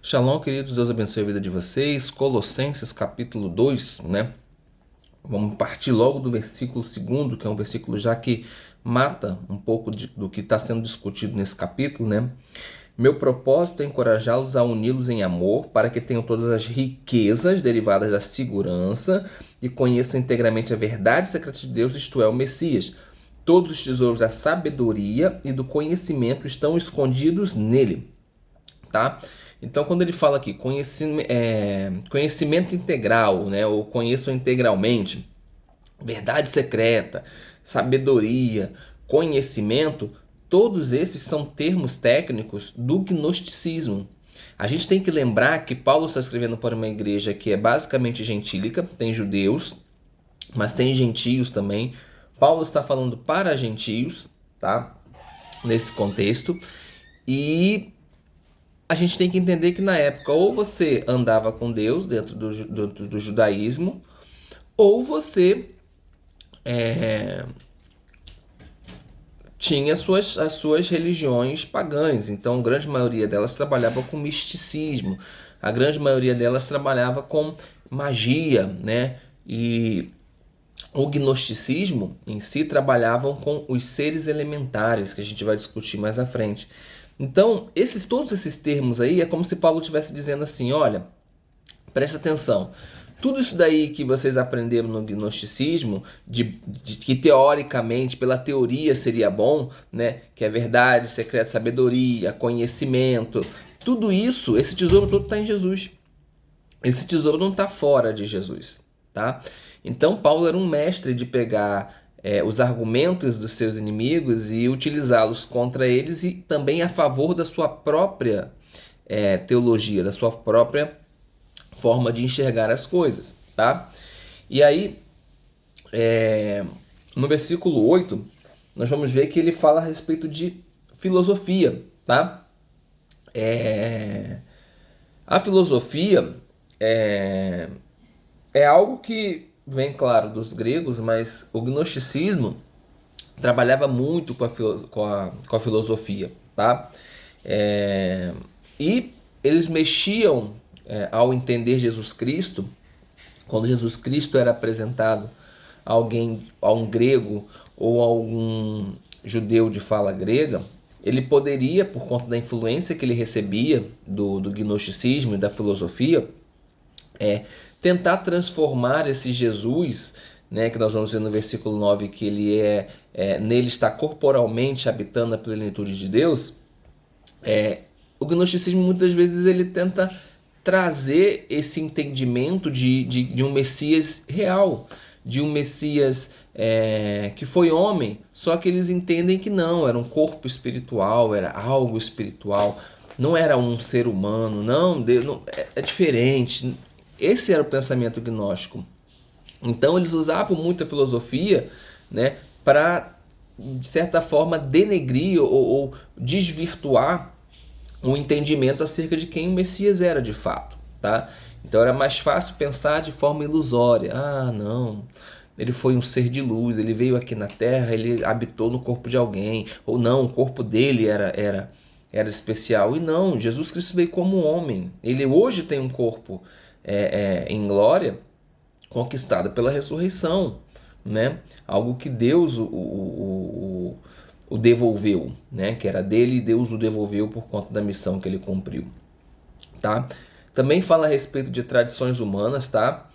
Shalom, queridos, Deus abençoe a vida de vocês. Colossenses capítulo 2, né? Vamos partir logo do versículo 2, que é um versículo já que mata um pouco do que está sendo discutido nesse capítulo, né? Meu propósito é encorajá-los a uni-los em amor, para que tenham todas as riquezas derivadas da segurança e conheçam integralmente a verdade secreta de Deus, isto é, o Messias. Todos os tesouros da sabedoria e do conhecimento estão escondidos nele, tá? Então, quando ele fala aqui conhecimento integral, né, ou conheçam integralmente, verdade secreta, sabedoria, conhecimento, todos esses são termos técnicos do gnosticismo. A gente tem que lembrar que Paulo está escrevendo para uma igreja que é basicamente gentílica, tem judeus, mas tem gentios também. Paulo está falando para gentios, tá? Nesse contexto. E a gente tem que entender que na época ou você andava com Deus dentro do judaísmo, ou você tinha as suas religiões pagãs. Então, a grande maioria delas trabalhava com misticismo, a grande maioria delas trabalhava com magia, né? E o gnosticismo em si trabalhavam com os seres elementares, que a gente vai discutir mais à frente. Então, todos esses termos aí é como se Paulo estivesse dizendo assim, olha, presta atenção, tudo isso daí que vocês aprenderam no gnosticismo, que teoricamente, pela teoria seria bom, né? Que é verdade, secreto, sabedoria, conhecimento, tudo isso, esse tesouro todo está em Jesus. Esse tesouro não está fora de Jesus, tá? Então Paulo era um mestre de pegar os argumentos dos seus inimigos e utilizá-los contra eles e também a favor da sua própria teologia, da sua própria forma de enxergar as coisas, tá? E aí, no versículo 8, nós vamos ver que ele fala a respeito de filosofia, tá? A filosofia é algo que vem, claro, dos gregos, mas o gnosticismo trabalhava muito com a filosofia, tá? E eles mexiam ao entender Jesus Cristo, quando Jesus Cristo era apresentado a um grego ou a algum judeu de fala grega, ele poderia, por conta da influência que ele recebia do gnosticismo e da filosofia, tentar transformar esse Jesus, né, que nós vamos ver no versículo 9, que ele nele está corporalmente habitando a plenitude de Deus. O gnosticismo muitas vezes ele tenta trazer esse entendimento de um Messias real, de um Messias que foi homem, só que eles entendem que não, era um corpo espiritual, era algo espiritual, não era um ser humano, não, Deus, não é diferente. Esse era o pensamento gnóstico. Então eles usavam muito a filosofia, né, para, de certa forma, denegrir ou desvirtuar o entendimento acerca de quem o Messias era de fato, tá? Então era mais fácil pensar de forma ilusória. Ah, não, ele foi um ser de luz, ele veio aqui na Terra, ele habitou no corpo de alguém. Ou não, o corpo dele era especial. E não, Jesus Cristo veio como homem. Ele hoje tem um corpo em glória, conquistado pela ressurreição, né? Algo que Deus o devolveu, né? Que era dele e Deus o devolveu por conta da missão que ele cumpriu, tá? Também fala a respeito de tradições humanas, tá?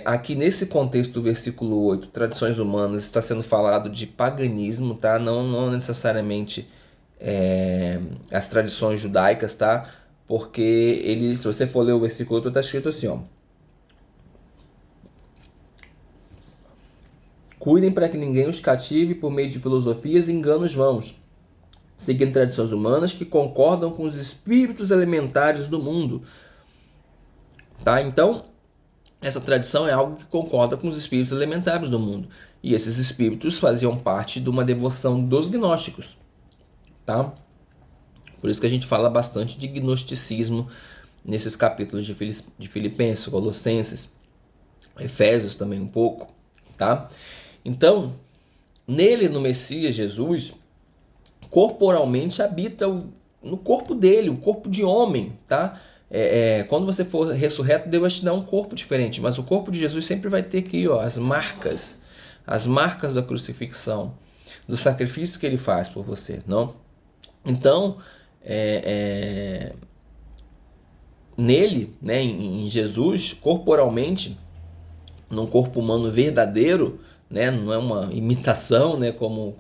Aqui nesse contexto do versículo 8, tradições humanas, está sendo falado de paganismo, tá? Não necessariamente as tradições judaicas, tá? Porque se você for ler o versículo 8, está escrito assim, ó. Cuidem para que ninguém os cative por meio de filosofias e enganos vãos, seguindo tradições humanas que concordam com os espíritos elementares do mundo. Tá? Então, essa tradição é algo que concorda com os espíritos elementares do mundo. E esses espíritos faziam parte de uma devoção dos gnósticos. Tá? Por isso que a gente fala bastante de gnosticismo nesses capítulos de Filipenses, Colossenses, Efésios também um pouco. Tá? Então, nele, no Messias Jesus, corporalmente habita no corpo dele, o corpo de homem, tá? quando você for ressurreto, Deus vai te dar um corpo diferente, mas o corpo de Jesus sempre vai ter aqui, ó, as marcas da crucifixão, do sacrifício que ele faz por você, não? Então, nele, né, em Jesus, corporalmente, num corpo humano verdadeiro, né, não é uma imitação, né, como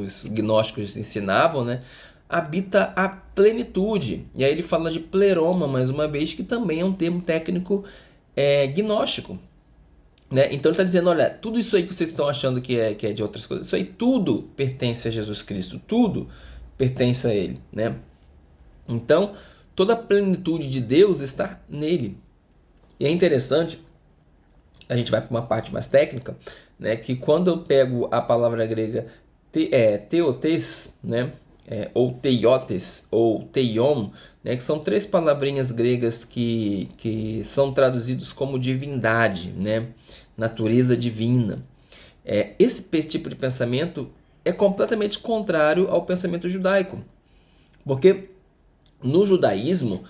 os gnósticos ensinavam, né, habita a plenitude. E aí ele fala de pleroma, mais uma vez, que também é um termo técnico gnóstico. Né? Então ele está dizendo, olha, tudo isso aí que vocês estão achando que é de outras coisas, isso aí tudo pertence a Jesus Cristo, tudo pertence a ele. Né? Então, toda a plenitude de Deus está nele. E é interessante, a gente vai para uma parte mais técnica, né, que quando eu pego a palavra grega theotes, né, ou theiotes, ou theion, né, que são três palavrinhas gregas que são traduzidos como divindade, né, natureza divina. Esse tipo de pensamento é completamente contrário ao pensamento judaico, porque no judaísmo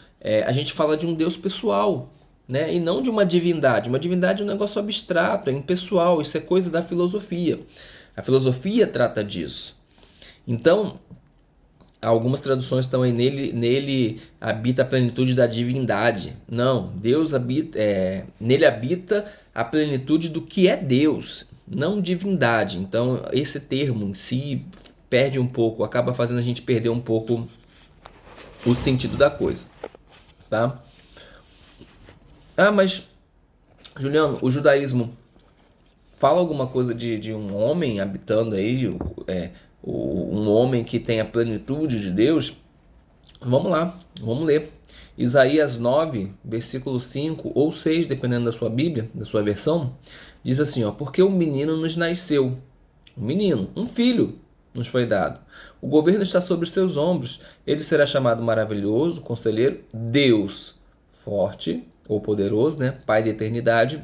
a gente fala de um Deus pessoal, né? E não de uma divindade. Uma divindade é um negócio abstrato, é impessoal, isso é coisa da filosofia. A filosofia trata disso. Então, algumas traduções estão aí, nele habita a plenitude da divindade. Não, Deus habita, nele habita a plenitude do que é Deus, não divindade. Então, esse termo em si perde um pouco, acaba fazendo a gente perder um pouco o sentido da coisa, tá? Mas, Juliano, o judaísmo fala alguma coisa de um homem habitando aí, um homem que tem a plenitude de Deus? Vamos lá, vamos ler. Isaías 9, versículo 5 ou 6, dependendo da sua Bíblia, da sua versão, diz assim, ó, porque um menino nos nasceu, um filho nos foi dado. O governo está sobre os seus ombros, ele será chamado maravilhoso, conselheiro, Deus forte, ou poderoso, né? Pai da eternidade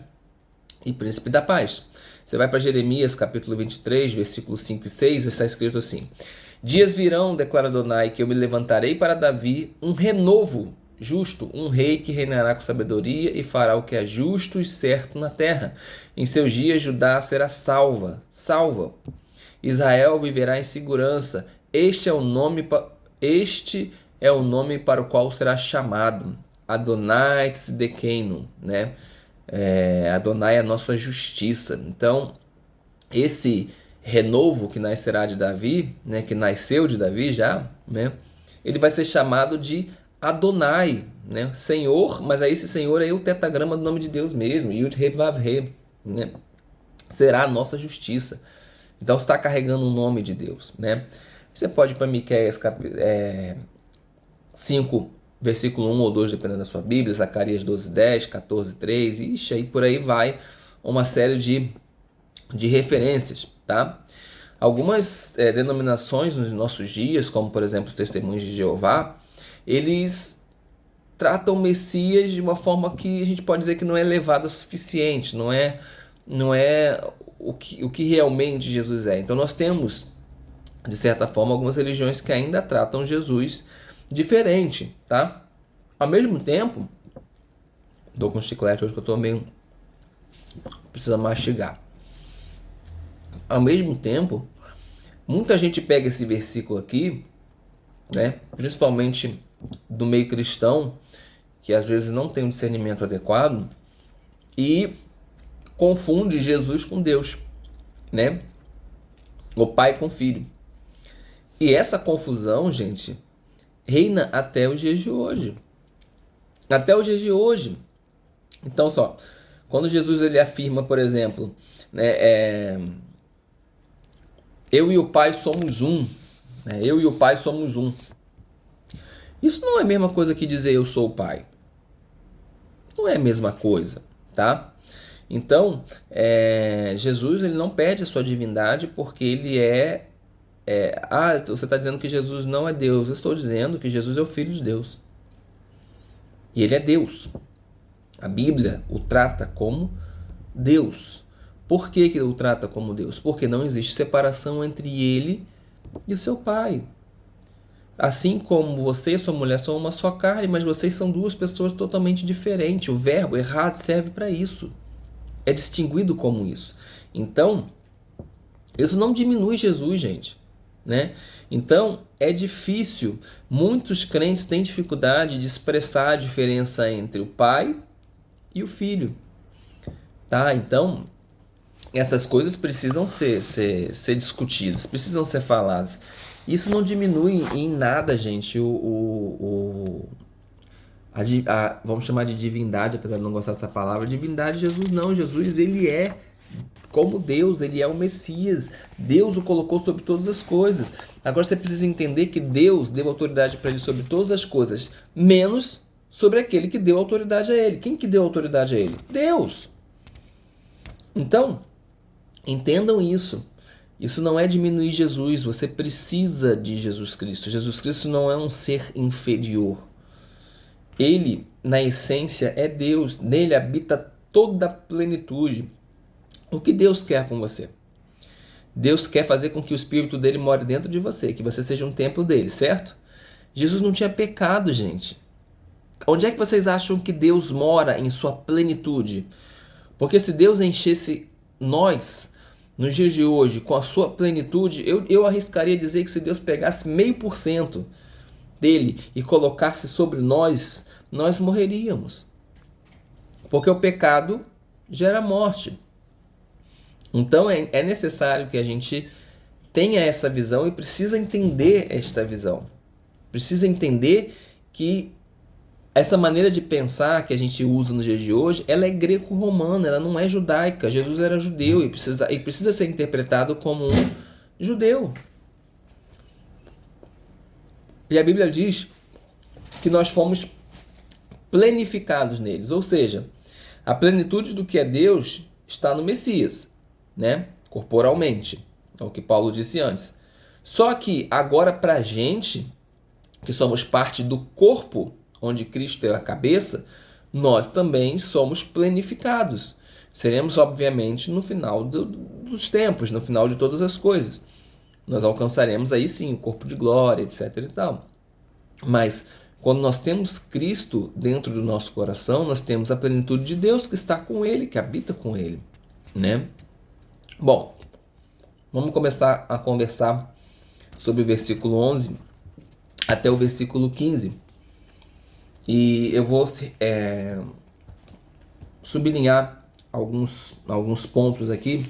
e príncipe da paz. Você vai para Jeremias capítulo 23, versículos 5 e 6, está escrito assim: dias virão, declara Adonai, que eu me levantarei para Davi um renovo justo, um rei que reinará com sabedoria e fará o que é justo e certo na terra. Em seus dias Judá será salva. Israel viverá em segurança. Este é o nome para o qual será chamado. Adonai Tzidkenu, né? Adonai é a nossa justiça. Então, esse renovo que nascerá de Davi, né? Que nasceu de Davi já, né? Ele vai ser chamado de Adonai, né? Senhor, mas aí esse Senhor é o tetagrama do nome de Deus mesmo, Yud-He-Vav-He, né? Será a nossa justiça. Então, você está carregando o nome de Deus, né? Você pode ir para Miqueias 5, versículo 1 ou 2, dependendo da sua Bíblia, Zacarias 12, 10, 14, 3, ixi, aí por aí vai uma série de referências, tá? Algumas denominações nos nossos dias, como por exemplo os Testemunhos de Jeová, eles tratam o Messias de uma forma que a gente pode dizer que não é elevada o suficiente, não é o que realmente Jesus é. Então nós temos, de certa forma, algumas religiões que ainda tratam Jesus diferente, tá? Ao mesmo tempo, tô com chiclete hoje que eu tô meio precisa mastigar. Ao mesmo tempo, muita gente pega esse versículo aqui, né, principalmente do meio cristão, que às vezes não tem um discernimento adequado, e confunde Jesus com Deus, né? O pai com o filho. E essa confusão, gente, reina até os dias de hoje. Até os dias de hoje. Então, só, quando Jesus ele afirma, por exemplo, né, eu e o Pai somos um, né, eu e o Pai somos um. Isso não é a mesma coisa que dizer eu sou o Pai. Não é a mesma coisa, tá? Então, Jesus ele não perde a sua divindade porque ele você está dizendo que Jesus não é Deus. Eu estou dizendo que Jesus é o Filho de Deus. E ele é Deus. A Bíblia o trata como Deus. Por que ele o trata como Deus? Porque não existe separação entre ele e o seu Pai. Assim como você e sua mulher são uma só carne, mas vocês são duas pessoas totalmente diferentes. O verbo errado serve para isso. É distinguido como isso. Então, isso não diminui Jesus, gente, né? Então, é difícil. Muitos crentes têm dificuldade de expressar a diferença entre o pai e o filho, tá? Então, essas coisas precisam ser discutidas, precisam ser faladas. Isso não diminui em nada, gente, vamos chamar de divindade, apesar de não gostar dessa palavra, divindade de Jesus não. Jesus, ele é como Deus, ele é o Messias. Deus o colocou sobre todas as coisas. Agora você precisa entender que Deus deu autoridade para ele sobre todas as coisas, menos sobre aquele que deu autoridade a ele. Quem que deu autoridade a ele? Deus. Então, entendam isso. Isso não é diminuir Jesus. Você precisa de Jesus Cristo. Jesus Cristo não é um ser inferior. Ele, na essência, é Deus. Nele habita toda a plenitude. O que Deus quer com você? Deus quer fazer com que o Espírito dele more dentro de você, que você seja um templo dele, certo? Jesus não tinha pecado, gente. Onde é que vocês acham que Deus mora em sua plenitude? Porque se Deus enchesse nós, nos dias de hoje, com a sua plenitude, eu arriscaria dizer que se Deus pegasse 0,5% dele e colocasse sobre nós, nós morreríamos. Porque o pecado gera morte. Então é necessário que a gente tenha essa visão e precisa entender esta visão. Precisa entender que essa maneira de pensar que a gente usa nos dias de hoje, ela é greco-romana, ela não é judaica. Jesus era judeu e precisa ser interpretado como um judeu. E a Bíblia diz que nós fomos plenificados neles, ou seja, a plenitude do que é Deus está no Messias, né? Corporalmente, é o que Paulo disse antes. Só que agora para a gente, que somos parte do corpo, onde Cristo é a cabeça, nós também somos plenificados. Seremos, obviamente, no final dos tempos, no final de todas as coisas. Nós alcançaremos aí sim o corpo de glória, etc. e tal. Mas quando nós temos Cristo dentro do nosso coração, nós temos a plenitude de Deus que está com Ele, que habita com Ele, né? Bom, vamos começar a conversar sobre o versículo 11 até o versículo 15. E eu vou sublinhar alguns pontos aqui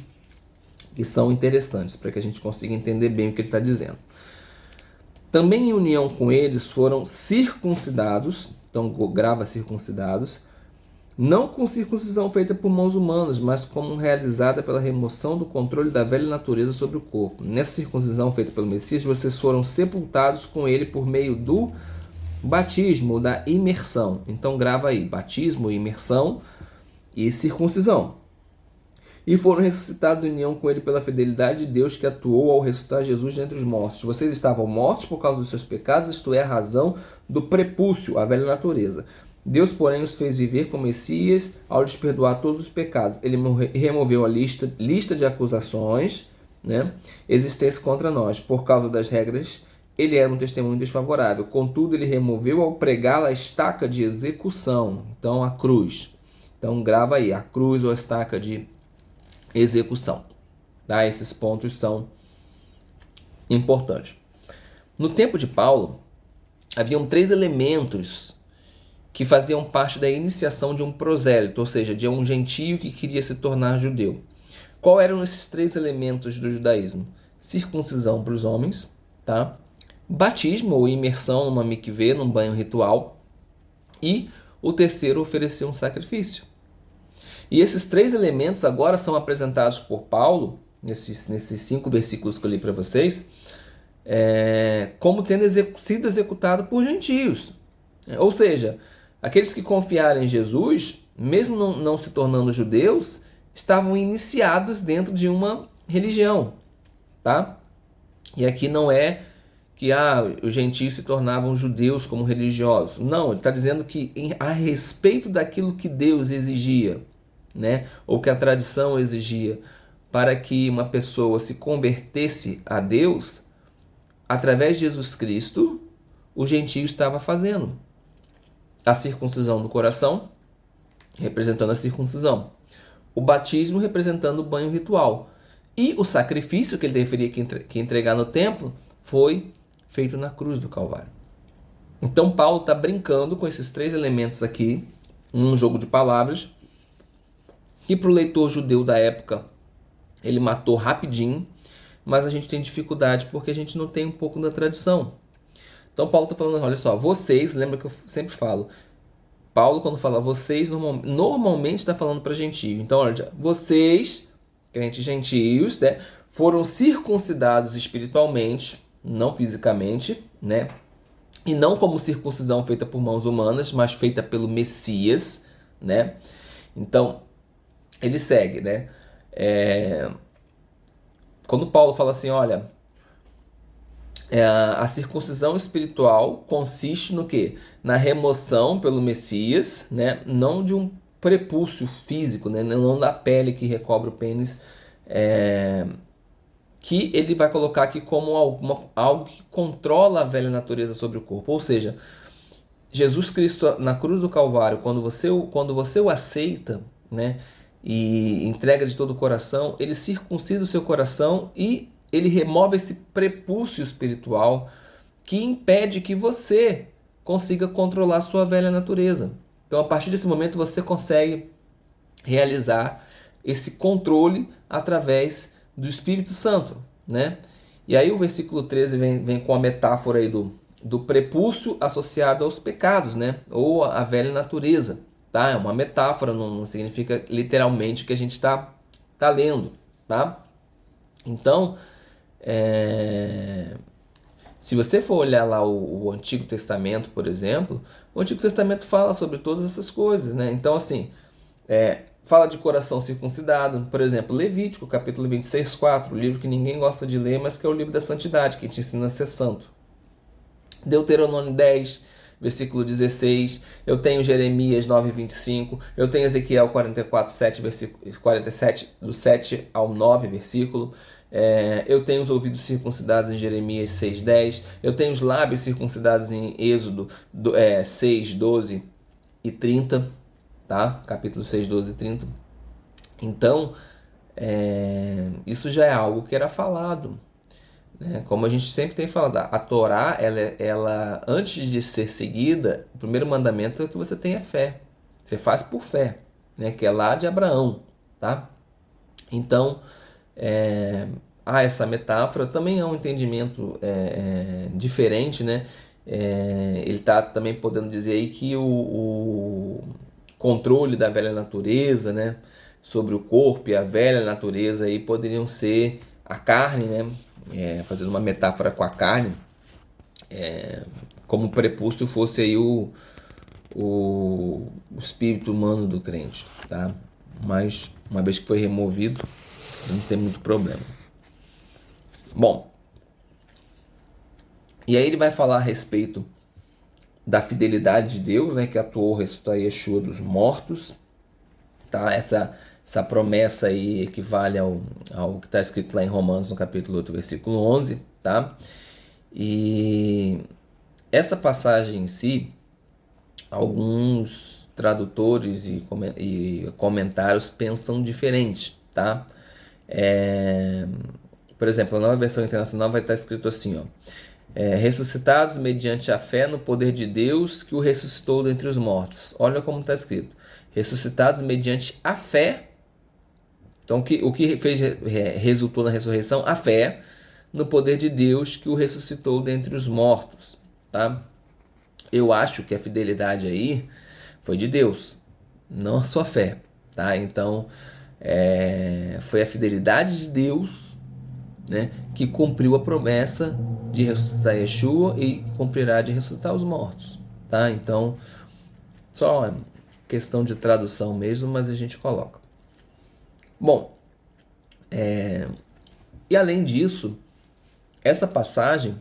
que são interessantes para que a gente consiga entender bem o que ele está dizendo. Também em união com eles foram circuncidados, então grava circuncidados, não com circuncisão feita por mãos humanas, mas como realizada pela remoção do controle da velha natureza sobre o corpo. Nessa circuncisão feita pelo Messias, vocês foram sepultados com ele por meio do batismo, da imersão. Então grava aí, batismo, imersão e circuncisão. E foram ressuscitados em união com ele pela fidelidade de Deus que atuou ao ressuscitar Jesus dentre os mortos. Vocês estavam mortos por causa dos seus pecados, isto é, a razão do prepúcio, a velha natureza. Deus, porém, os fez viver com Messias ao lhes perdoar todos os pecados. Ele removeu a lista de acusações, né, existentes contra nós. Por causa das regras, ele era um testemunho desfavorável. Contudo, ele removeu ao pregá-la a estaca de execução. Então, a cruz. Então, grava aí, a cruz ou a estaca de execução. Tá? Esses pontos são importantes. No tempo de Paulo, haviam 3 elementos que faziam parte da iniciação de um prosélito, ou seja, de um gentio que queria se tornar judeu. Qual eram esses 3 elementos do judaísmo? Circuncisão para os homens, tá? Batismo ou imersão numa mikvê, num banho ritual, e o terceiro oferecer um sacrifício. E esses 3 elementos agora são apresentados por Paulo, nesses 5 versículos que eu li para vocês, como tendo sido executado por gentios. Ou seja, aqueles que confiaram em Jesus, mesmo não se tornando judeus, estavam iniciados dentro de uma religião. Tá? E aqui não é que os gentios se tornavam judeus como religiosos. Não, ele está dizendo que a respeito daquilo que Deus exigia, né, ou que a tradição exigia, para que uma pessoa se convertesse a Deus, através de Jesus Cristo, o gentio estava fazendo. A circuncisão do coração, representando a circuncisão. O batismo representando o banho ritual. E o sacrifício que ele deveria que entregar no templo foi feito na cruz do Calvário. Então Paulo está brincando com esses três elementos aqui, num jogo de palavras, que para o leitor judeu da época ele matou rapidinho, mas a gente tem dificuldade porque a gente não tem um pouco da tradição. Então Paulo está falando, olha só, vocês, lembra que eu sempre falo, Paulo quando fala vocês, normalmente está falando para gentio. Então olha, vocês, crentes gentios, né, foram circuncidados espiritualmente, não fisicamente, né? E não como circuncisão feita por mãos humanas, mas feita pelo Messias, né? Então, ele segue, né? Quando Paulo fala assim, olha, a circuncisão espiritual consiste no quê? Na remoção pelo Messias, né? Não de um prepúcio físico, né? Não da pele que recobre o pênis, que ele vai colocar aqui como algo que controla a velha natureza sobre o corpo. Ou seja, Jesus Cristo na cruz do Calvário, quando você o aceita, né, e entrega de todo o coração, ele circuncida o seu coração e ele remove esse prepúcio espiritual que impede que você consiga controlar a sua velha natureza. Então, a partir desse momento, você consegue realizar esse controle através do Espírito Santo, né? E aí o versículo 13 vem com a metáfora aí do prepúcio associado aos pecados, né? Ou a velha natureza, tá? É uma metáfora, não significa literalmente o que a gente está lendo, tá? Então, se você for olhar lá o Antigo Testamento, por exemplo, o Antigo Testamento fala sobre todas essas coisas, né? Então, assim, fala de coração circuncidado, por exemplo, Levítico, capítulo 26, 4, livro que ninguém gosta de ler, mas que é o livro da santidade, que te ensina a ser santo. Deuteronômio 10, versículo 16, eu tenho Jeremias 9, 25, eu tenho Ezequiel 44, 7, versículo 47, do 7 ao 9, versículo, eu tenho os ouvidos circuncidados em Jeremias 6, 10, eu tenho os lábios circuncidados em Êxodo 6, 12 e 30, tá? Capítulo 6, 12 e 30. Então, isso já é algo que era falado, né? Como a gente sempre tem falado, a Torá, ela antes de ser seguida, o primeiro mandamento é que você tenha fé. Você faz por fé, né? Que é lá de Abraão, tá? Então, essa metáfora também é um entendimento diferente, né? Ele está também podendo dizer aí que o controle da velha natureza, né, sobre o corpo e a velha natureza aí poderiam ser a carne, né, fazendo uma metáfora com a carne, como o prepúcio fosse aí o espírito humano do crente, tá? Mas uma vez que foi removido, não tem muito problema. Bom, e aí ele vai falar a respeito da fidelidade de Deus, né, que atuou ressuscitar Yeshua dos mortos, tá? Essa promessa aí equivale ao que está escrito lá em Romanos, no capítulo 8, versículo 11, tá? E essa passagem em si, alguns tradutores e comentários pensam diferente, tá? Por exemplo, a Nova Versão Internacional vai estar escrito assim, ó, ressuscitados mediante a fé no poder de Deus que o ressuscitou dentre os mortos. Olha como está escrito. Ressuscitados mediante a fé. Então, o que resultou na ressurreição? A fé no poder de Deus que o ressuscitou dentre os mortos. Tá? Eu acho que a fidelidade aí foi de Deus, não a sua fé. Tá? Então, foi a fidelidade de Deus, né, que cumpriu a promessa de ressuscitar Yeshua e cumprirá de ressuscitar os mortos, tá? Então, só questão de tradução mesmo, mas a gente coloca. Bom, e além disso, essa passagem,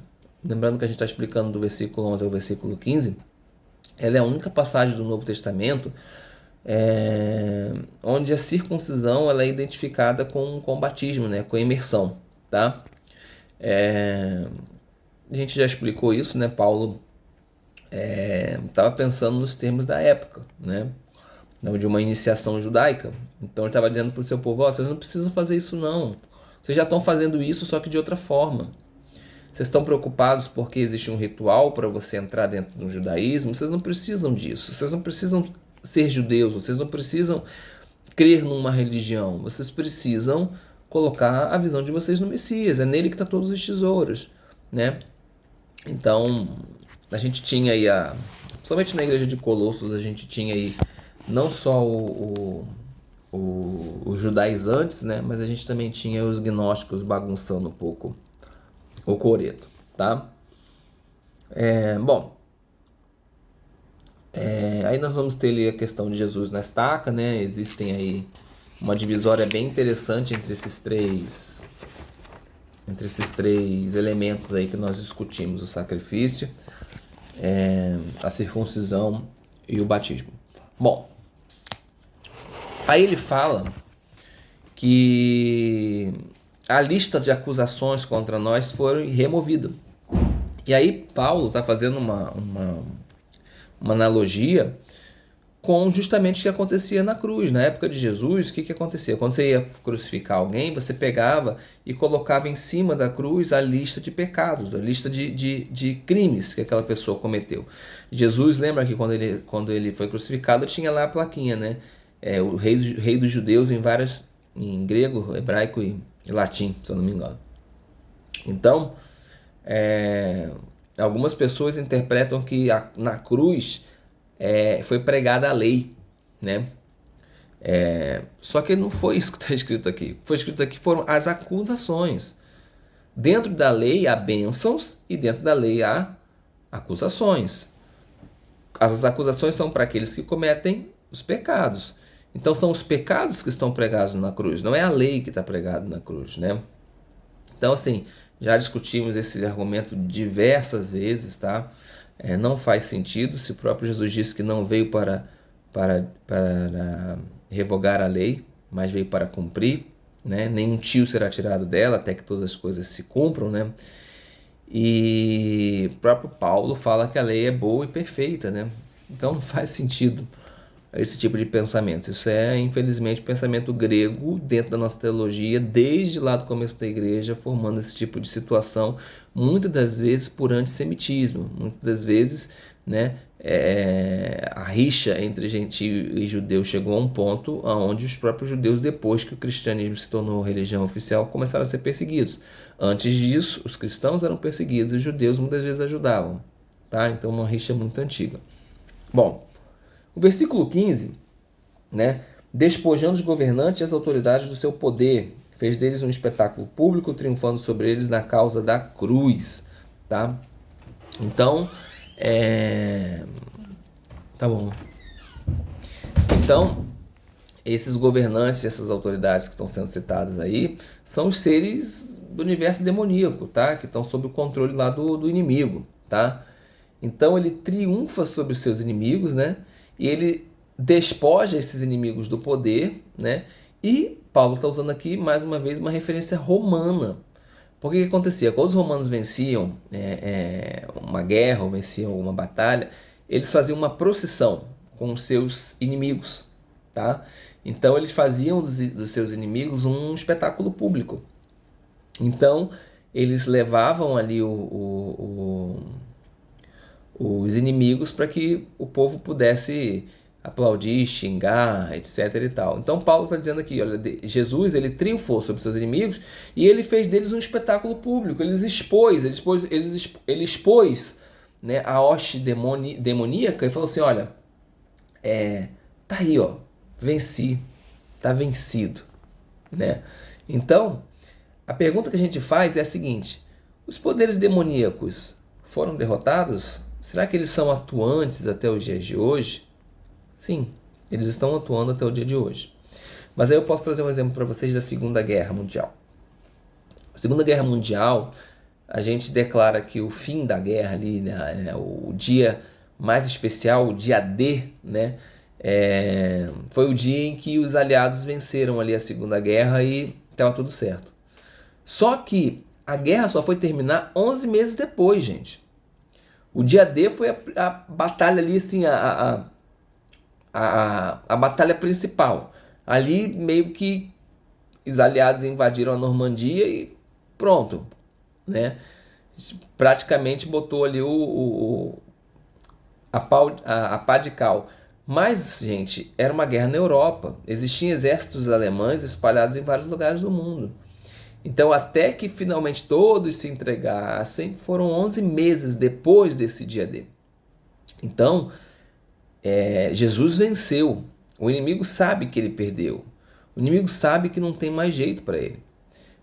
lembrando que a gente está explicando do versículo 11 ao versículo 15, ela é a única passagem do Novo Testamento onde a circuncisão ela é identificada com o batismo, né, com a imersão, tá? A gente já explicou isso, né? Paulo estava pensando nos termos da época, né? De uma iniciação judaica. Então ele estava dizendo para o seu povo: ó, vocês não precisam fazer isso não. Vocês já estão fazendo isso, só que de outra forma. Vocês estão preocupados porque existe um ritual para você entrar dentro do judaísmo? Vocês não precisam disso. Vocês não precisam ser judeus. Vocês não precisam crer numa religião. Vocês precisam colocar a visão de vocês no Messias. É nele que está todos os tesouros, né? Então, a gente tinha aí, principalmente na igreja de Colossos, a gente tinha aí não só os judaizantes, né? Mas a gente também tinha os gnósticos bagunçando um pouco o coreto, tá? Bom, aí nós vamos ter ali a questão de Jesus na estaca, né? Existem aí uma divisória bem interessante entre esses três elementos aí que nós discutimos: o sacrifício, a circuncisão e o batismo. Bom, aí ele fala que a lista de acusações contra nós foi removida. E aí Paulo está fazendo uma analogia com justamente o que acontecia na cruz. Na época de Jesus, o que acontecia? Quando você ia crucificar alguém, você pegava e colocava em cima da cruz a lista de pecados, a lista de crimes que aquela pessoa cometeu. Jesus, lembra que quando ele foi crucificado, tinha lá a plaquinha, né? O rei dos judeus em grego, hebraico e latim, se eu não me engano. Então, algumas pessoas interpretam que na cruz foi pregada a lei, né? Só que não foi isso que está escrito aqui. Foi escrito aqui foram as acusações. Dentro da lei há bênçãos e dentro da lei há acusações. As acusações são para aqueles que cometem os pecados. Então são os pecados que estão pregados na cruz, não é a lei que está pregada na cruz, né? Então, assim, já discutimos esse argumento diversas vezes, tá? Não faz sentido, se o próprio Jesus disse que não veio para revogar a lei, mas veio para cumprir, né? Nenhum tio será tirado dela até que todas as coisas se cumpram, né? E o próprio Paulo fala que a lei é boa e perfeita, né? Então não faz sentido esse tipo de pensamento. Isso infelizmente, pensamento grego dentro da nossa teologia, desde lá do começo da igreja, formando esse tipo de situação, muitas das vezes por antissemitismo, muitas das vezes, né, a rixa entre gentio e judeu chegou a um ponto onde os próprios judeus, depois que o cristianismo se tornou religião oficial, começaram a ser perseguidos. Antes disso, os cristãos eram perseguidos e os judeus muitas vezes ajudavam, tá? Então, uma rixa muito antiga. Bom, o versículo 15, né? Despojando os governantes e as autoridades do seu poder, fez deles um espetáculo público, triunfando sobre eles na causa da cruz, tá? Então, tá bom. Então, esses governantes, essas autoridades que estão sendo citadas aí, são os seres do universo demoníaco, tá? Que estão sob o controle lá do inimigo, tá? Então ele triunfa sobre os seus inimigos, né? E ele despoja esses inimigos do poder, né? E Paulo está usando aqui, mais uma vez, uma referência romana. Porque o que acontecia? Quando os romanos venciam uma guerra ou venciam uma batalha, eles faziam uma procissão com os seus inimigos, tá? Então eles faziam dos seus inimigos um espetáculo público. Então eles levavam ali os inimigos para que o povo pudesse aplaudir, xingar, etc. e tal. Então Paulo está dizendo aqui, olha, Jesus ele triunfou sobre seus inimigos e ele fez deles um espetáculo público. Ele expôs, né, a hoste demoníaca e falou assim, olha, tá aí, ó, venci, tá vencido, né? Então a pergunta que a gente faz é a seguinte: os poderes demoníacos foram derrotados? Será que eles são atuantes até os dias de hoje? Sim, eles estão atuando até o dia de hoje. Mas aí eu posso trazer um exemplo para vocês da Segunda Guerra Mundial. A Segunda Guerra Mundial, a gente declara que o fim da guerra ali, né, o dia mais especial, o dia D, né, foi o dia em que os aliados venceram ali a Segunda Guerra e estava tudo certo. Só que a guerra só foi terminar 11 meses depois, gente. O dia D foi a batalha ali, assim, a batalha principal. Ali meio que os aliados invadiram a Normandia e pronto, né? Praticamente botou ali a pá de cal. Mas, gente, era uma guerra na Europa. Existiam exércitos alemães espalhados em vários lugares do mundo. Então, até que finalmente todos se entregassem, foram 11 meses depois desse dia D. Então, Jesus venceu. O inimigo sabe que ele perdeu. O inimigo sabe que não tem mais jeito para ele.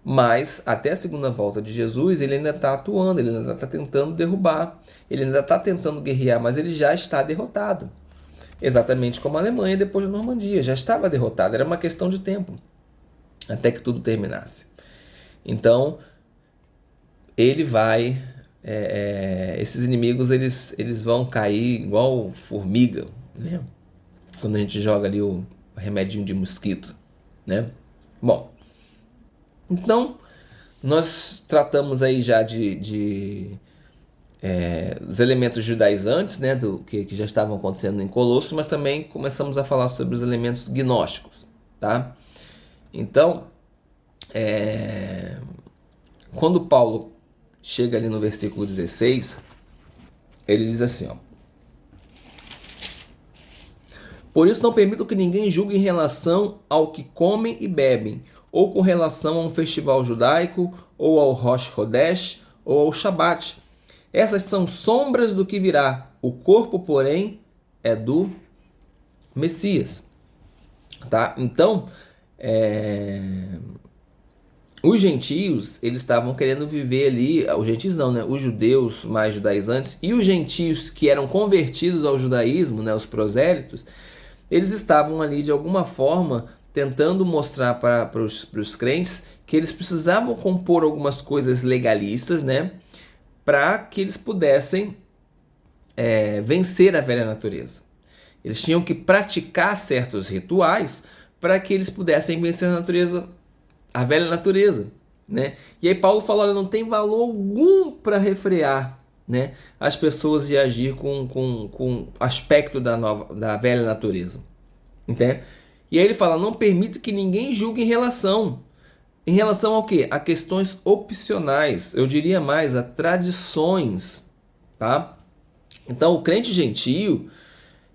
Mas, até a segunda volta de Jesus, ele ainda está atuando, ele ainda está tentando derrubar, ele ainda está tentando guerrear, mas ele já está derrotado. Exatamente como a Alemanha depois da Normandia, já estava derrotada, era uma questão de tempo, até que tudo terminasse. Então, ele vai... esses inimigos, eles vão cair igual formiga, né? Quando a gente joga ali o remedinho de mosquito, né? Bom, então, nós tratamos aí já os elementos judaizantes, né, do que já estavam acontecendo em Colosso, mas também começamos a falar sobre os elementos gnósticos, tá? Então, quando Paulo chega ali no versículo 16, ele diz assim, ó: por isso não permito que ninguém julgue em relação ao que comem e bebem, ou com relação a um festival judaico, ou ao Rosh Hodesh, ou ao Shabat. Essas são sombras do que virá. O corpo, porém, é do Messias. Tá? Então, os gentios, eles estavam querendo viver ali, os gentios não, né? Os judeus mais judaizantes e os gentios que eram convertidos ao judaísmo, né? Os prosélitos, eles estavam ali de alguma forma tentando mostrar para os crentes que eles precisavam compor algumas coisas legalistas, né? Para que eles pudessem vencer a velha natureza. Eles tinham que praticar certos rituais para que eles pudessem vencer a velha natureza, né? E aí Paulo fala, olha, não tem valor algum para refrear, né, as pessoas de agir com aspecto da velha natureza, entende? E aí ele fala, não permite que ninguém julgue em relação ao quê? A questões opcionais, eu diria mais, a tradições, tá? Então o crente gentio,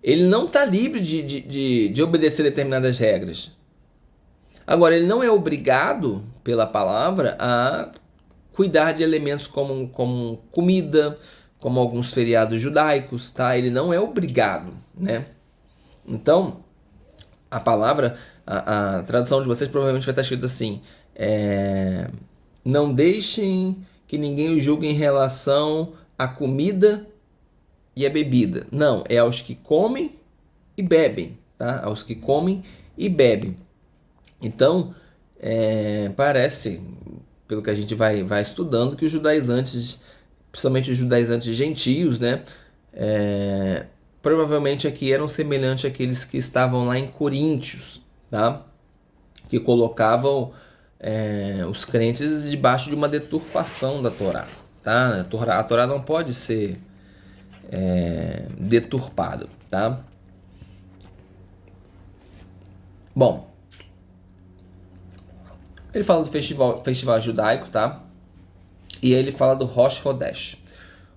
ele não está livre de obedecer determinadas regras. Agora, ele não é obrigado, pela palavra, a cuidar de elementos como comida, como alguns feriados judaicos, tá? Ele não é obrigado, né? Então, a palavra, a tradução de vocês provavelmente vai estar escrito assim, não deixem que ninguém o julgue em relação à comida e à bebida. Não, é aos que comem e bebem, tá? Aos que comem e bebem. Então, parece, pelo que a gente vai estudando, que os judaizantes, principalmente os judaizantes gentios, né, provavelmente aqui eram semelhantes àqueles que estavam lá em Coríntios, tá? Que colocavam os crentes debaixo de uma deturpação da Torá. Tá? A Torá não pode ser deturpada. Tá? Bom, ele fala do festival judaico, tá? E ele fala do Rosh Hodesh.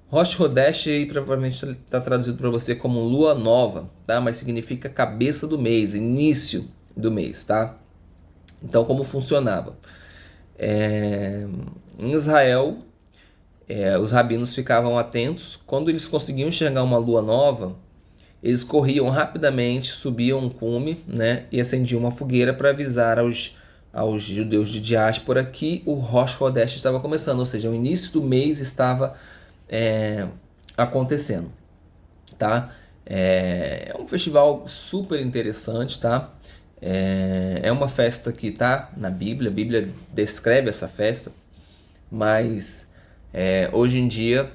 Rosh Hodesh aí provavelmente está traduzido para você como lua nova, tá? Mas significa cabeça do mês, início do mês, tá? Então, como funcionava? Em Israel, os rabinos ficavam atentos. Quando eles conseguiam enxergar uma lua nova, eles corriam rapidamente, subiam um cume, né, e acendiam uma fogueira para avisar aos judeus de diáspora que o Rosh Hodesh estava começando, ou seja, o início do mês estava acontecendo. Tá? É um festival super interessante, tá? É uma festa que está na Bíblia, a Bíblia descreve essa festa, mas hoje em dia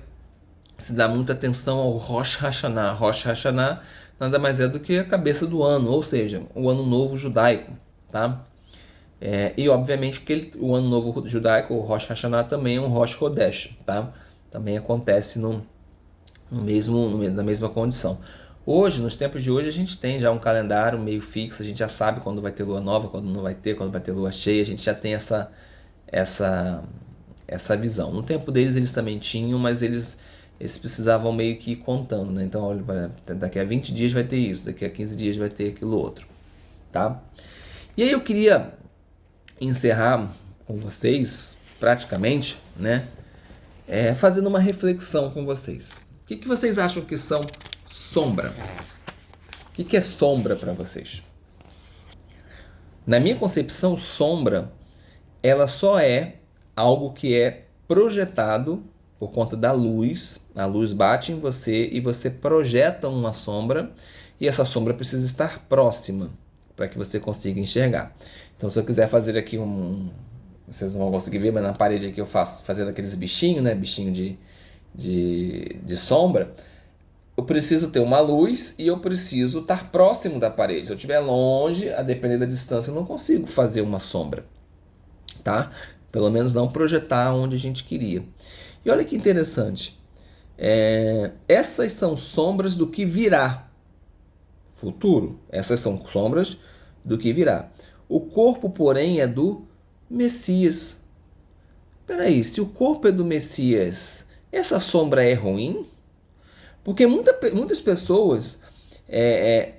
se dá muita atenção ao Rosh Hashanah. Rosh Hashanah nada mais é do que a cabeça do ano, ou seja, o ano novo judaico, tá? E obviamente que o ano novo judaico, o Rosh Hashanah, também é um Rosh Hodesh, tá? Também acontece na mesma condição. Hoje, nos tempos de hoje, a gente tem já um calendário meio fixo, a gente já sabe quando vai ter lua nova, quando não vai ter, quando vai ter lua cheia, a gente já tem essa visão. No tempo deles eles também tinham, mas eles precisavam meio que ir contando, né? Então, olha, daqui a 20 dias vai ter isso, daqui a 15 dias vai ter aquilo outro, tá? E aí eu queria encerrar com vocês, praticamente, né? Fazendo uma reflexão com vocês. O que vocês acham que são sombra? O que é sombra para vocês? Na minha concepção, sombra, ela só é algo que é projetado por conta da luz. A luz bate em você e você projeta uma sombra, e essa sombra precisa estar próxima para que você consiga enxergar. Então, se eu quiser fazer aqui vocês não vão conseguir ver, mas na parede aqui eu faço fazendo aqueles bichinhos, né? Bichinho de sombra. Eu preciso ter uma luz e eu preciso estar próximo da parede. Se eu estiver longe, a depender da distância, eu não consigo fazer uma sombra, tá? Pelo menos não projetar onde a gente queria. E olha que interessante. Essas são sombras do que virá. Futuro. Essas são sombras do que virá. O corpo, porém, é do Messias. Peraí, se o corpo é do Messias, essa sombra é ruim? Porque muitas pessoas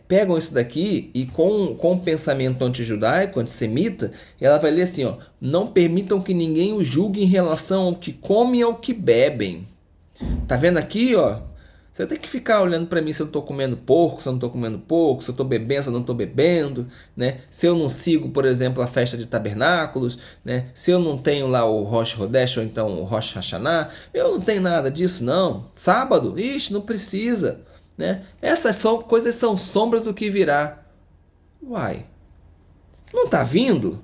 pegam isso daqui e com o pensamento antijudaico, antissemita, ela vai ler assim, ó: não permitam que ninguém o julgue em relação ao que comem e ao que bebem. Tá vendo aqui, ó? Você tem que ficar olhando para mim se eu estou comendo porco, se eu não estou comendo porco, se eu estou bebendo, se eu não estou bebendo, né? Se eu não sigo, por exemplo, a festa de tabernáculos, né? Se eu não tenho lá o Rosh Hodesh ou então o Rosh Hashanah, eu não tenho nada disso, não. Sábado, ixi, não precisa, né? Essas coisas são sombras do que virá. Uai, não está vindo?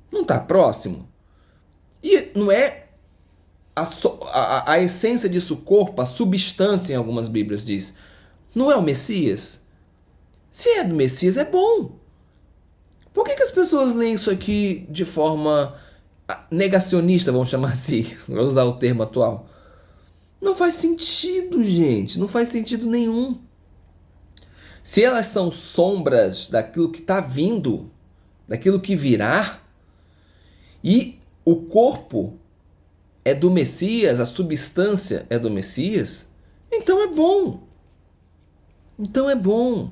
Não está próximo? E não é a essência disso, o corpo, a substância, em algumas Bíblias diz, não é o Messias? Se é do Messias, é bom. Por que as pessoas leem isso aqui de forma negacionista, vamos chamar assim, vou usar o termo atual? Não faz sentido, gente, não faz sentido nenhum. Se elas são sombras daquilo que está vindo, daquilo que virá, e o corpo é do Messias, a substância é do Messias, então é bom. Então é bom.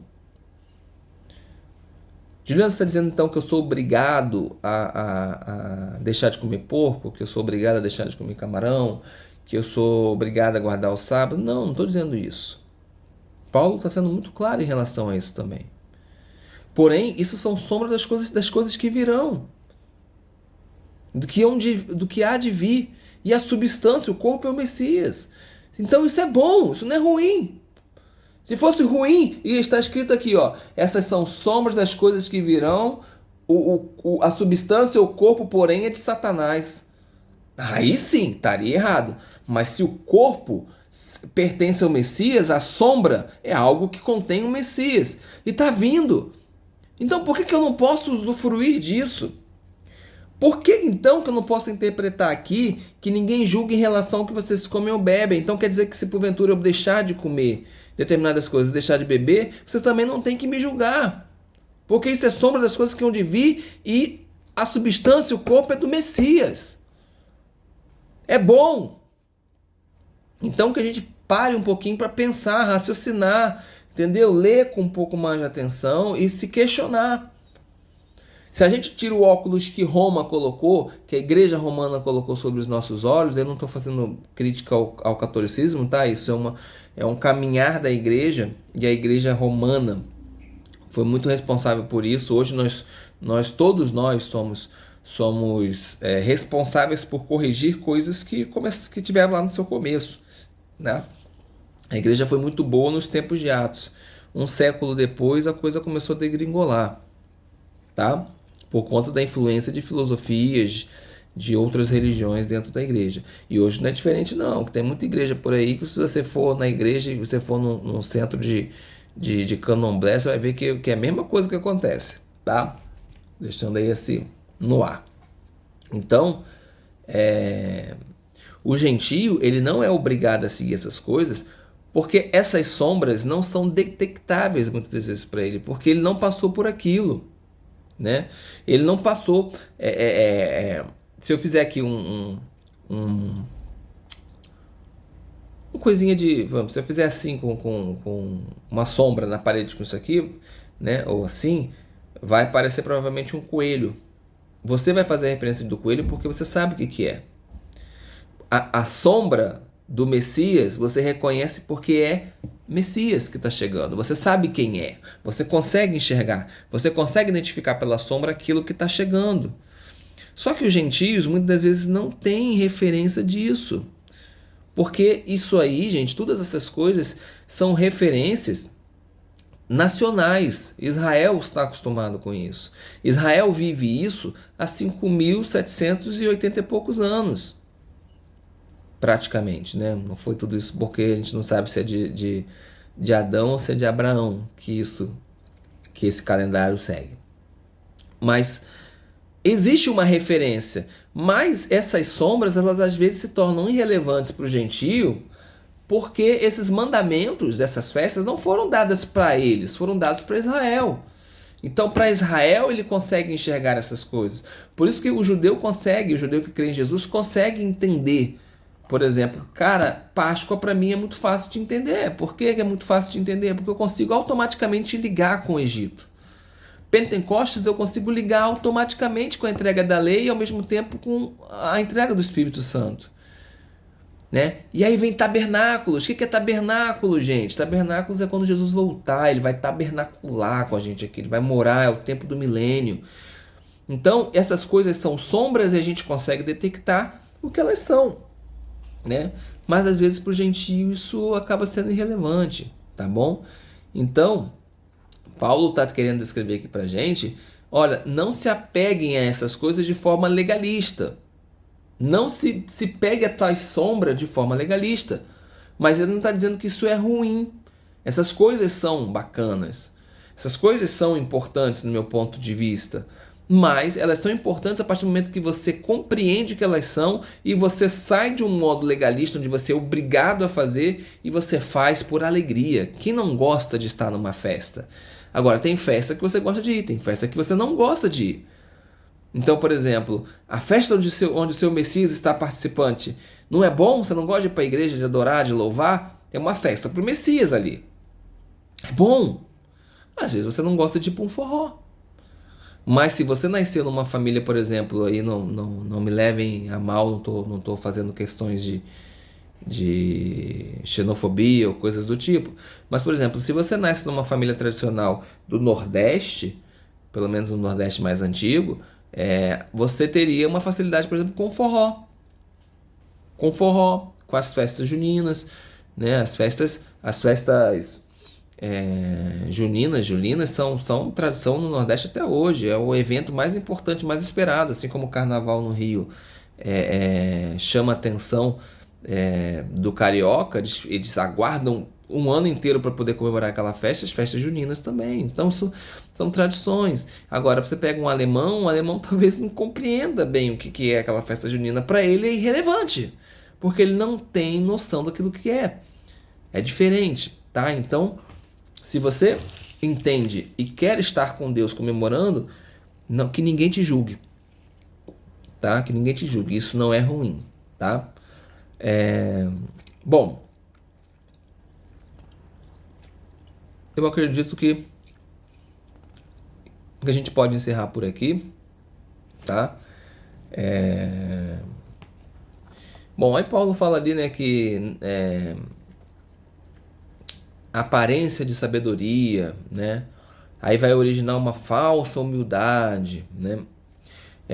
Juliano está dizendo então que eu sou obrigado a deixar de comer porco, que eu sou obrigado a deixar de comer camarão, que eu sou obrigado a guardar o sábado. Não estou dizendo isso. Paulo está sendo muito claro em relação a isso também. Porém, isso são sombras das coisas que virão, do que há de vir. E a substância, o corpo é o Messias. Então isso é bom, isso não é ruim. Se fosse ruim, ia estar escrito aqui, ó: essas são sombras das coisas que virão, a substância, o corpo, porém, é de Satanás. Aí sim, estaria errado. Mas se o corpo pertence ao Messias, a sombra é algo que contém o Messias. E está vindo. Então por que eu não posso usufruir disso? Por que então que eu não posso interpretar aqui que ninguém julga em relação ao que vocês comem ou bebem? Então quer dizer que se porventura eu deixar de comer determinadas coisas, deixar de beber, você também não tem que me julgar. Porque isso é sombra das coisas que hão de vir e a substância, o corpo é do Messias. É bom. Então que a gente pare um pouquinho para pensar, raciocinar, entendeu? Ler com um pouco mais de atenção e se questionar. Se a gente tira o óculos que Roma colocou, que a igreja romana colocou sobre os nossos olhos, eu não estou fazendo crítica ao catolicismo, tá? Isso é um caminhar da igreja, e a igreja romana foi muito responsável por isso. Hoje todos nós somos responsáveis por corrigir coisas que tiveram lá no seu começo, né? A igreja foi muito boa nos tempos de Atos. Um século depois a coisa começou a degringolar, tá? Por conta da influência de filosofias de outras religiões dentro da igreja. E hoje não é diferente não, que tem muita igreja por aí que se você for na igreja e você for num centro de candomblé, você vai ver que é a mesma coisa que acontece, tá? Deixando aí assim no ar. Então, o gentio, ele não é obrigado a seguir essas coisas Porque essas sombras não são detectáveis muitas vezes para ele, porque ele não passou por aquilo, né? Ele não passou. Se eu fizer aqui um uma coisinha de. Vamos, se eu fizer assim com uma sombra na parede com isso aqui, né? Ou assim, vai parecer provavelmente um coelho. Você vai fazer a referência do coelho porque você sabe o que é. A sombra do Messias você reconhece porque é Messias que está chegando. Você sabe quem é. Você consegue enxergar. Você consegue identificar pela sombra aquilo que está chegando. Só que os gentios muitas das vezes não têm referência disso. Porque isso aí, gente, todas essas coisas são referências nacionais. Israel está acostumado com isso. Israel vive isso há 5.780 e poucos anos. Praticamente, né? Não foi tudo isso porque a gente não sabe se é de Adão ou se é de Abraão que esse calendário segue. Mas existe uma referência, mas essas sombras elas às vezes se tornam irrelevantes para o gentio porque esses mandamentos dessas festas não foram dados para eles, foram dados para Israel. Então, para Israel, ele consegue enxergar essas coisas. Por isso que o judeu que crê em Jesus, consegue entender. Por exemplo, cara, Páscoa para mim é muito fácil de entender. Por que é muito fácil de entender? Porque eu consigo automaticamente ligar com o Egito. Pentecostes eu consigo ligar automaticamente com a entrega da lei e ao mesmo tempo com a entrega do Espírito Santo. Né? E aí vem tabernáculos. O que é tabernáculo, gente? Tabernáculos é quando Jesus voltar, ele vai tabernacular com a gente aqui, ele vai morar, é o tempo do milênio. Então, essas coisas são sombras e a gente consegue detectar o que elas são, né? Mas às vezes para o gentio isso acaba sendo irrelevante, tá bom? Então, Paulo está querendo descrever aqui para a gente, olha, não se apeguem a essas coisas de forma legalista. Não se pegue a tais sombra de forma legalista. Mas ele não está dizendo que isso é ruim. Essas coisas são bacanas. Essas coisas são importantes no meu ponto de vista. Mas elas são importantes a partir do momento que você compreende o que elas são e você sai de um modo legalista onde você é obrigado a fazer e você faz por alegria. Quem não gosta de estar numa festa? Agora, tem festa que você gosta de ir, tem festa que você não gosta de ir. Então, por exemplo, a festa onde o seu Messias está participante não é bom? Você não gosta de ir para a igreja, de adorar, de louvar? É uma festa para o Messias ali. É bom. Às vezes você não gosta de ir para um forró. Mas se você nasceu numa família, por exemplo, aí não me levem a mal, não tô fazendo questões de xenofobia ou coisas do tipo. Mas, por exemplo, se você nasce numa família tradicional do Nordeste, pelo menos no Nordeste mais antigo, você teria uma facilidade, por exemplo, com forró. Com forró, com as festas juninas, né? As festas juninas são tradição no Nordeste até hoje. É o evento mais importante, mais esperado, assim como o Carnaval no Rio chama a atenção do carioca. Eles aguardam um ano inteiro para poder comemorar aquela festa, as festas juninas também. Então são tradições. Agora, você pega um alemão, o alemão talvez não compreenda bem o que é aquela festa junina. Para ele é irrelevante, porque ele não tem noção daquilo que é. É diferente, tá? Então, se você entende e quer estar com Deus comemorando, não, que ninguém te julgue, tá? Que ninguém te julgue. Isso não é ruim, tá? Bom, eu acredito que a gente pode encerrar por aqui, tá? Bom, aí Paulo fala ali, né, que a aparência de sabedoria, né? Aí vai originar uma falsa humildade, né?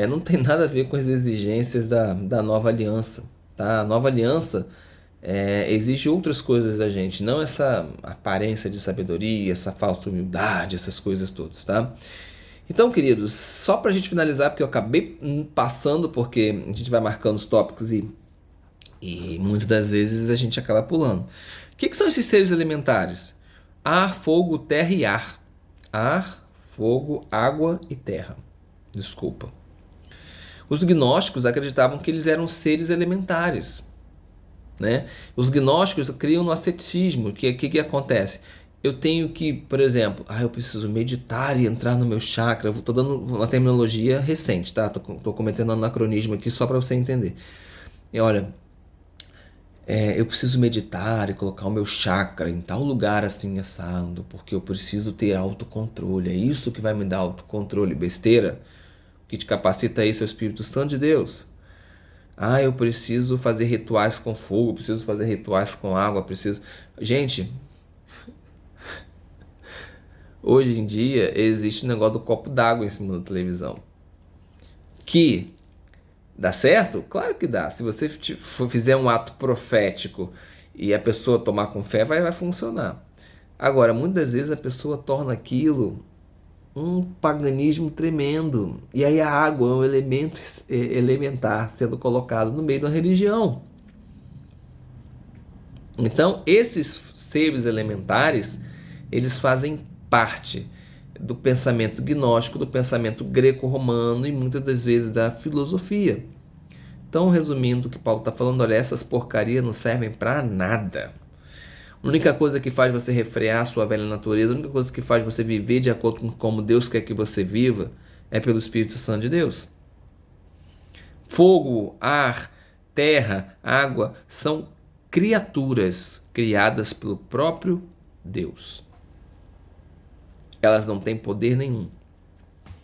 Não tem nada a ver com as exigências da nova aliança, tá? A nova aliança exige outras coisas da gente, não essa aparência de sabedoria, essa falsa humildade, essas coisas todas, tá? Então, queridos, só pra gente finalizar, porque eu acabei passando, porque a gente vai marcando os tópicos e muitas das vezes a gente acaba pulando. O que são esses seres elementares? Ar, fogo, terra e ar. Ar, fogo, água e terra. Desculpa. Os gnósticos acreditavam que eles eram seres elementares. né? Os gnósticos criam no ascetismo. Que acontece? Eu tenho que, por exemplo, eu preciso meditar e entrar no meu chakra. Eu tô dando uma terminologia recente, tá? Tô cometendo um anacronismo aqui só para você entender. E olha, eu preciso meditar e colocar o meu chakra em tal lugar assim assado, porque eu preciso ter autocontrole. É isso que vai me dar autocontrole. Besteira. O que te capacita a isso é o Espírito Santo de Deus. Eu preciso fazer rituais com fogo, preciso fazer rituais com água, preciso... Gente, hoje em dia existe o negócio do copo d'água em cima da televisão. Que dá certo? Claro que dá. Se você fizer um ato profético e a pessoa tomar com fé, vai funcionar. Agora, muitas vezes a pessoa torna aquilo um paganismo tremendo. E aí a água é um elemento elementar sendo colocado no meio da religião. Então, esses seres elementares, eles fazem parte do pensamento gnóstico, do pensamento greco-romano e muitas das vezes da filosofia. Então, resumindo o que Paulo está falando, olha, essas porcarias não servem para nada. A única coisa que faz você refrear a sua velha natureza, a única coisa que faz você viver de acordo com como Deus quer que você viva, é pelo Espírito Santo de Deus. Fogo, ar, terra, água são criaturas criadas pelo próprio Deus. Elas não têm poder nenhum.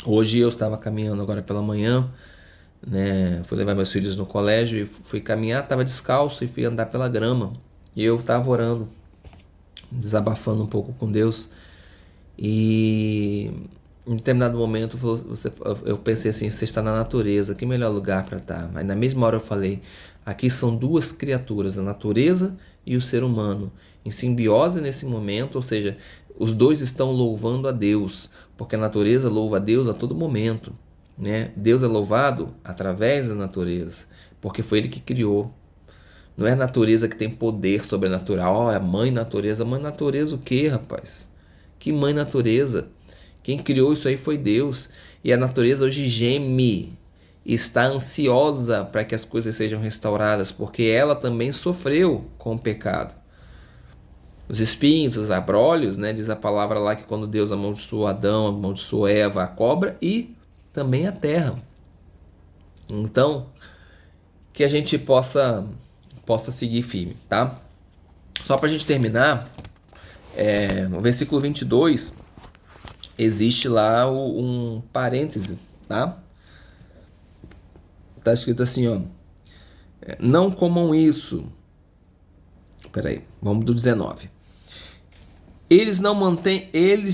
Hoje eu estava caminhando agora pela manhã, né? Fui levar meus filhos no colégio e fui caminhar, estava descalço e fui andar pela grama. E eu estava orando, desabafando um pouco com Deus. E em determinado momento eu pensei assim, você está na natureza, que melhor lugar para estar? Mas na mesma hora eu falei, aqui são duas criaturas, a natureza e o ser humano, em simbiose nesse momento, ou seja, os dois estão louvando a Deus, porque a natureza louva a Deus a todo momento, né? Deus é louvado através da natureza, porque foi Ele que criou. Não é a natureza que tem poder sobrenatural, é a mãe natureza. Mãe natureza o quê, rapaz? Que mãe natureza? Quem criou isso aí foi Deus. E a natureza hoje geme, está ansiosa para que as coisas sejam restauradas, porque ela também sofreu com o pecado. Os espinhos, os abrolhos, né? Diz a palavra lá que quando Deus amaldiçoou Adão, amaldiçoou Eva, a cobra e também a terra. Então, que a gente possa seguir firme, tá? Só para a gente terminar, no versículo 22, existe lá um parêntese, tá? Tá escrito assim, ó. Não comam isso. Peraí, vamos do 19. Eles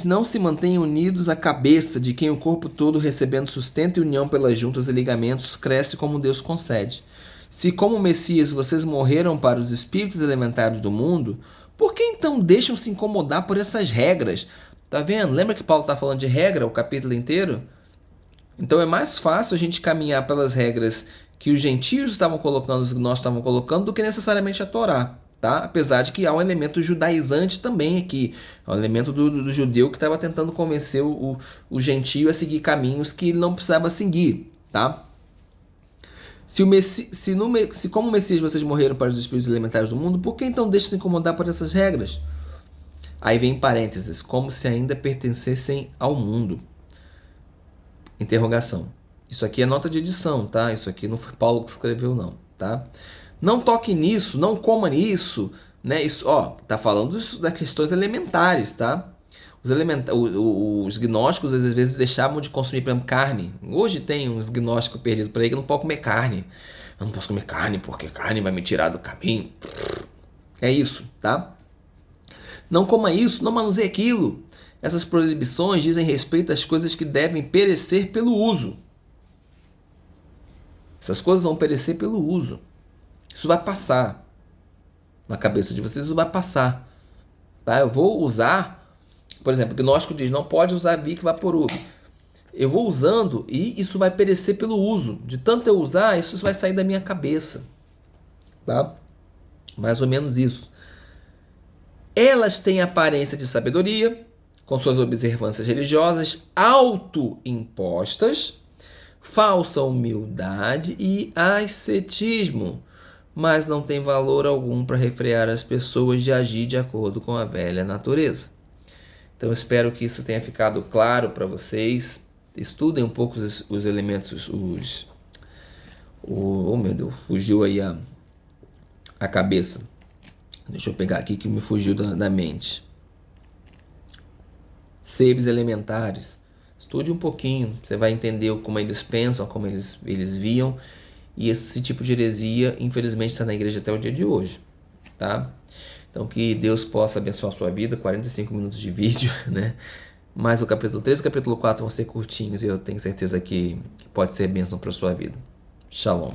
não se mantêm unidos à cabeça, de quem o corpo todo, recebendo sustento e união pelas juntas e ligamentos, cresce como Deus concede. Se como Messias vocês morreram para os espíritos elementares do mundo, por que então deixam se incomodar por essas regras? Tá vendo? Lembra que Paulo está falando de regra o capítulo inteiro? Então é mais fácil a gente caminhar pelas regras que os gentios estavam colocando, os que nós estávamos colocando, do que necessariamente a Torá. Tá? Apesar de que há um elemento judaizante também aqui, um elemento do judeu que estava tentando convencer o gentio a seguir caminhos que ele não precisava seguir, tá? Se como Messias vocês morreram para os espíritos elementares do mundo, por que então deixam se incomodar por essas regras? Aí vem parênteses, como se ainda pertencessem ao mundo. Interrogação. Isso aqui é nota de edição, tá? Isso aqui não foi Paulo que escreveu, não, tá? Não toque nisso, não coma nisso, né? Isso, tá falando das questões elementares, tá? Os gnósticos às vezes deixavam de consumir, por exemplo, carne. Hoje tem uns gnósticos perdidos por aí que não pode comer carne. Eu não posso comer carne porque carne vai me tirar do caminho. É isso, tá? Não coma isso, não manuseie aquilo. Essas proibições dizem respeito às coisas que devem perecer pelo uso. Essas coisas vão perecer pelo uso. Isso vai passar na cabeça de vocês, isso vai passar. Tá? Eu vou usar, por exemplo, o gnóstico diz, não pode usar Vic Vaporub. Eu vou usando e isso vai perecer pelo uso. De tanto eu usar, isso vai sair da minha cabeça. Tá? Mais ou menos isso. Elas têm aparência de sabedoria, com suas observâncias religiosas autoimpostas, falsa humildade e ascetismo, mas não tem valor algum para refrear as pessoas de agir de acordo com a velha natureza. Então, eu espero que isso tenha ficado claro para vocês. Estudem um pouco os elementos, oh meu Deus, fugiu aí a cabeça. Deixa eu pegar aqui que me fugiu da mente. Seres elementares. Estude um pouquinho, você vai entender como eles pensam, como eles viam. E esse tipo de heresia, infelizmente, está na igreja até o dia de hoje, tá? Então, que Deus possa abençoar a sua vida. 45 minutos de vídeo, né? Mas o capítulo 3 e o capítulo 4 vão ser curtinhos e eu tenho certeza que pode ser bênção para a sua vida. Shalom.